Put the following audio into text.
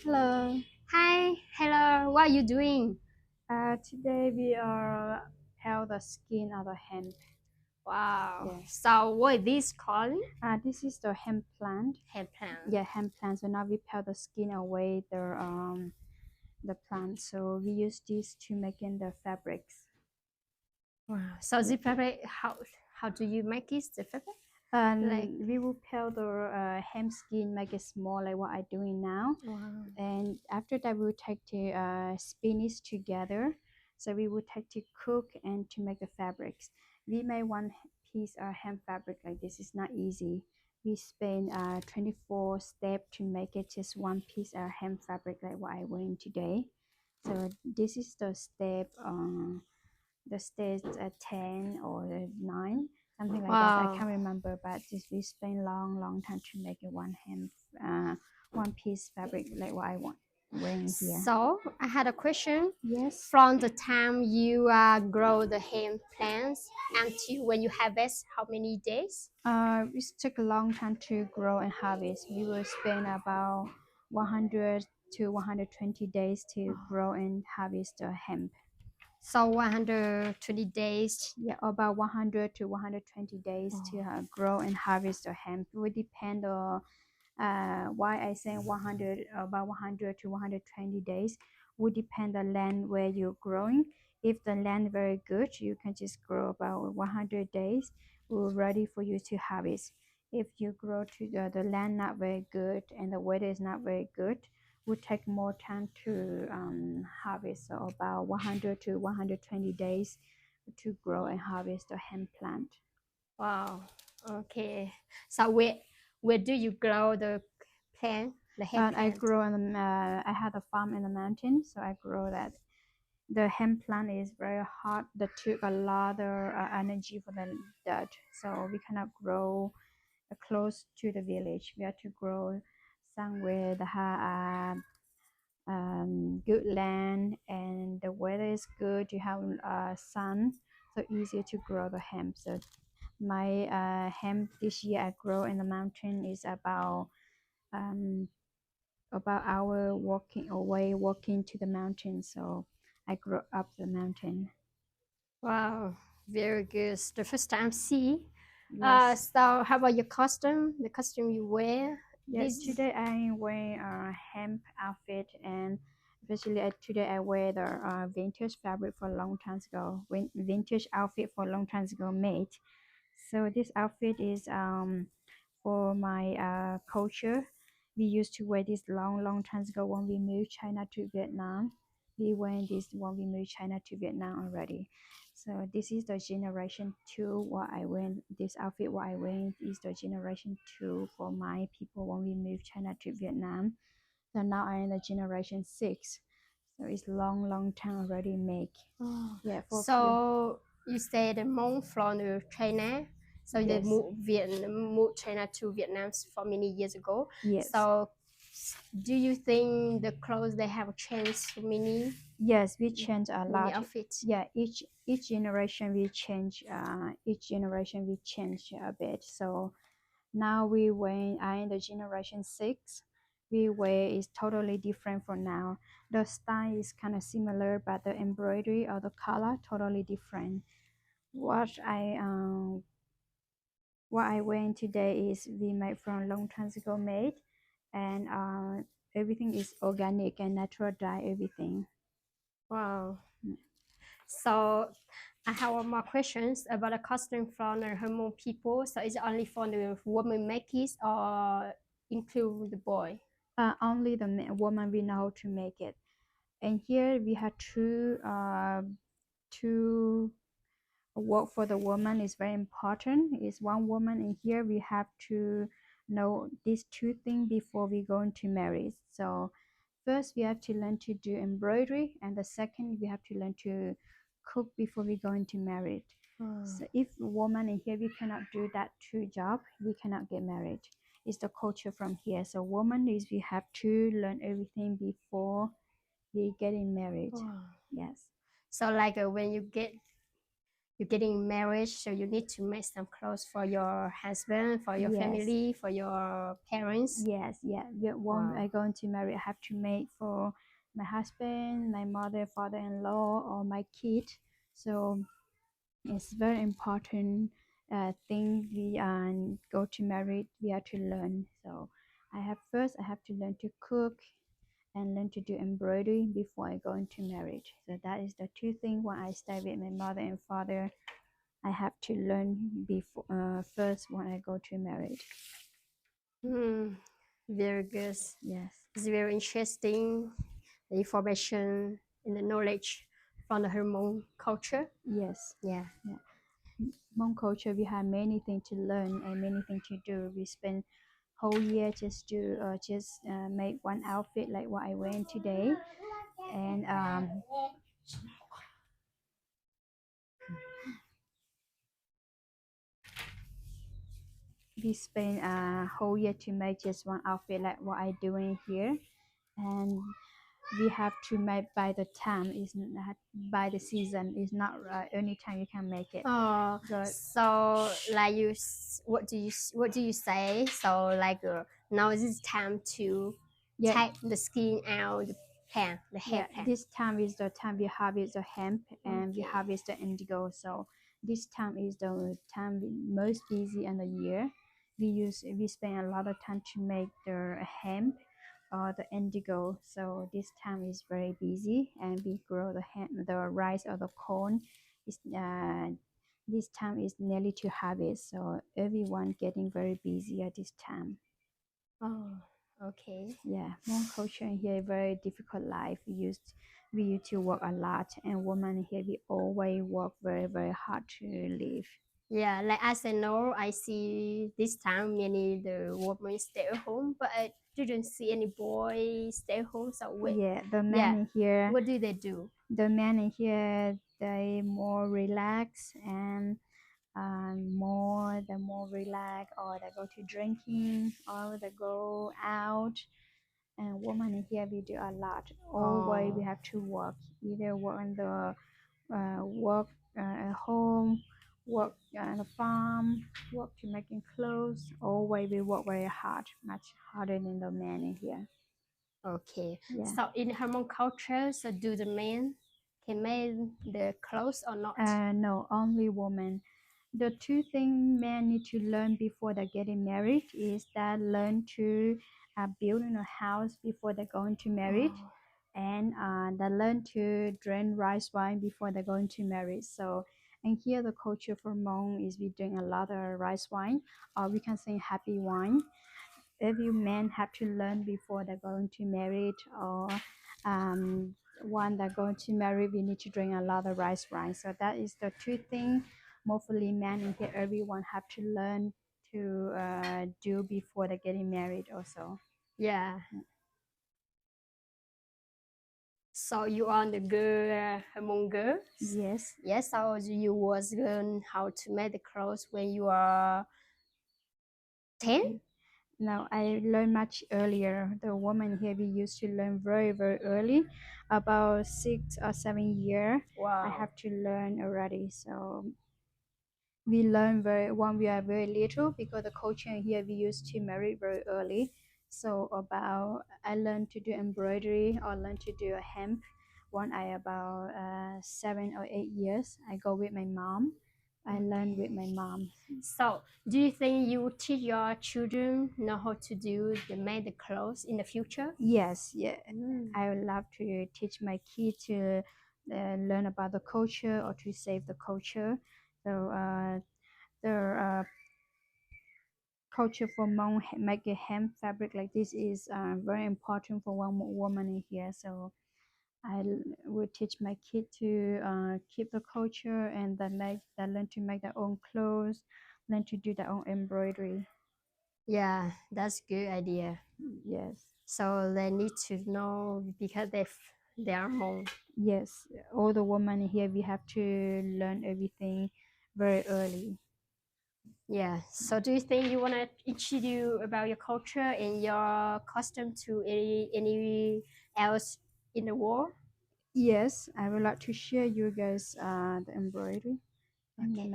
Hello. Hi, hello, what are you doing? Today we are peel the skin of the hemp. Wow. Yes. So what is this called? This is the hemp plant. Hair plant. Yeah, hemp plant. So now we peel the skin away the plant. So we use this to make in the fabrics. Wow. So Yeah. the fabric, how do you make it? The fabric? Like And we will peel the hemp skin, make it small like what I'm doing now. wow. And after that, we will take to spin it together. So we will take to cook and to make the fabrics. We make one piece of hemp fabric like this. It's not easy. We spend 24 steps to make it just one piece of hemp fabric like what I wearing today. So this is the stage 10 or 9, something like that. I Wow. can't remember, but just we spend long time to make it one piece fabric like what I want wearing here. So I had a question. Yes. From the time you grow the hemp plants until when you harvest, how many days? It took a long time to grow and harvest. We will spend about 100 to 120 days to grow and harvest the hemp. So 120 days. Yeah, about 100 to 120 days to grow and harvest the hemp. It will depend on why I say 100, about 100 to 120 days would depend the land where you're growing. If the land very good, you can just grow about 100 days. We're ready for you to harvest. If you grow to the land not very good and the weather is not very good, would take more time to harvest. So about 100 to 120 days to grow and harvest the hemp plant. Wow. Okay. So where do you grow the plant, the hemp I plant? grow in the, I had a farm in the mountain, so I grow that. The hemp plant is very hot. That took a lot of energy for the dirt, so we cannot grow close to the village. We have to grow somewhere that have good land and the weather is good. You have sun, so easier to grow the hemp. So my hemp this year I grow in the mountain is um, about hour walking away, walking to the mountain. So I grew up the mountain. Wow, very good. The first time see. Yes. So how about your costume? The costume you wear? Yeah, This today I wear a hemp outfit, and especially today I wear the vintage fabric for a long time ago. Vintage outfit for a long time ago made. So this outfit is for my culture. We used to wear this long time ago when we moved China to Vietnam. We wear this when we moved China to Vietnam already. So this is the generation two. What I wear this outfit, what I wear is the generation two for my people when we moved China to Vietnam. So now I'm in the generation six. So it's long time already make. oh. Yeah, for a few. So you say the Hmong from the China. So they Yes, moved China to Vietnam for many years ago. yes. So do you think the clothes they have changed Yes, we change a many lot. outfits? Yeah, each generation we change. Each generation we change a bit. So now we wear. I in the generation six. We wear is totally different from now. The style is kind of similar, but the embroidery or the color totally different. What I what I wearing today is we made from long time ago made, and everything is organic and natural dye everything. Wow. So I have one more questions about the costume from the Hmong people. So is it only for the woman make it or include the boy? Only the woman we know how to make it. And here we have two work for the woman is very important. Is one woman, and here we have to know these two things before we go into marriage. So first we have to learn to do embroidery, and the second we have to learn to cook before we go into marriage. So if a woman in here we cannot do that two job, we cannot get married. It's the culture from here. So woman is we have to learn everything before we getting married. Wow. Yes. So like when you get you're getting married, so you need to make some clothes for your husband, for your Yes, family, for your parents. yes, yeah. When Wow. I going to marry, I have to make for my husband, my mother, father-in-law, or my kid. So it's very important thing we go to married. We have to learn. So I have to learn to cook and learn to do embroidery before I go into marriage. So that is the two things when I stay with my mother and father. I have to learn before first when I go to marriage. Hmm. Very good. Yes, It's very interesting, the information and the knowledge from the Hmong culture. yes, Yeah. yeah. Hmong culture, we have many things to learn and many things to do. We spend whole year just to make one outfit like what I wearing today, and we spend a whole year to make just one outfit like what I doing here, and we have to make by the time is not by the season. It's not any time you can make it. Oh, So so like what do you say? So like now is it time to yeah, take the skin out the hair yeah, pan. this time is the time we harvest the hemp and we Okay. harvest the indigo. So this time is the time most busy in the year. We spend a lot of time to make the hemp or the indigo. So this time is very busy and we grow the hemp, the rice or the corn. Is this time is nearly to harvest. So everyone getting very busy at this time. Oh, okay. Yeah, Hmong culture in here very difficult life. We used to work a lot, and women here we always work very hard to live. Yeah, like as I know, I see this time many the women stay at home, but I didn't see any boys stay at home. So what? Yeah, Yeah, what do they do? the men in here, they more relaxed and more relaxed, or they go to drinking, or they go out. And women in here we do a lot. Always we Oh, have to work, either work on the work at home, work on the farm, work to making clothes. Always we work very hard, much harder than the men in here. okay. Yeah. So in Hmong culture, so do the men can make the clothes or not? No, only women. The two things men need to learn before they getting married is that learn to building a house before they going to married, Oh, and they learn to drink rice wine before they going to marriage. So, and here the culture for Hmong is we drink a lot of rice wine, or we can say happy wine. Every man have to learn before they're going to marry, or um, one that going to marry, we need to drink a lot of rice wine. So that is the two things mostly men in here everyone have to learn to do before they're getting married also. yeah. So you are the girl Hmong girls. Yes. Yes. So you was learn how to make the clothes when you are 10. Now I learned much earlier. The woman here we used to learn very early, about 6 or 7 years. I Wow. have to learn already. So we learn very when we are very little, because the culture here we used to marry very early. So about I learned to do embroidery or learn to do a hemp when I about 7 or 8 years. I go with my mom. I learned with my mom. So do you think you will teach your children know how to do the make the clothes in the future? Yes, yeah. Mm. I would love to teach my kids to learn about the culture or to save the culture. So the culture for Hmong make a hemp fabric like this is very important for one woman in here. So will teach my kid to keep the culture and that learn to make their own clothes, learn to do their own embroidery. Yeah, that's good idea. Yes, So they need to know because they are Hmong. yes. All the women in here we have to learn everything very early. Yeah. So do you think you wanna introduce about your culture and your custom to any else in the world? Yes, I would like to share you guys the embroidery. Bye Okay.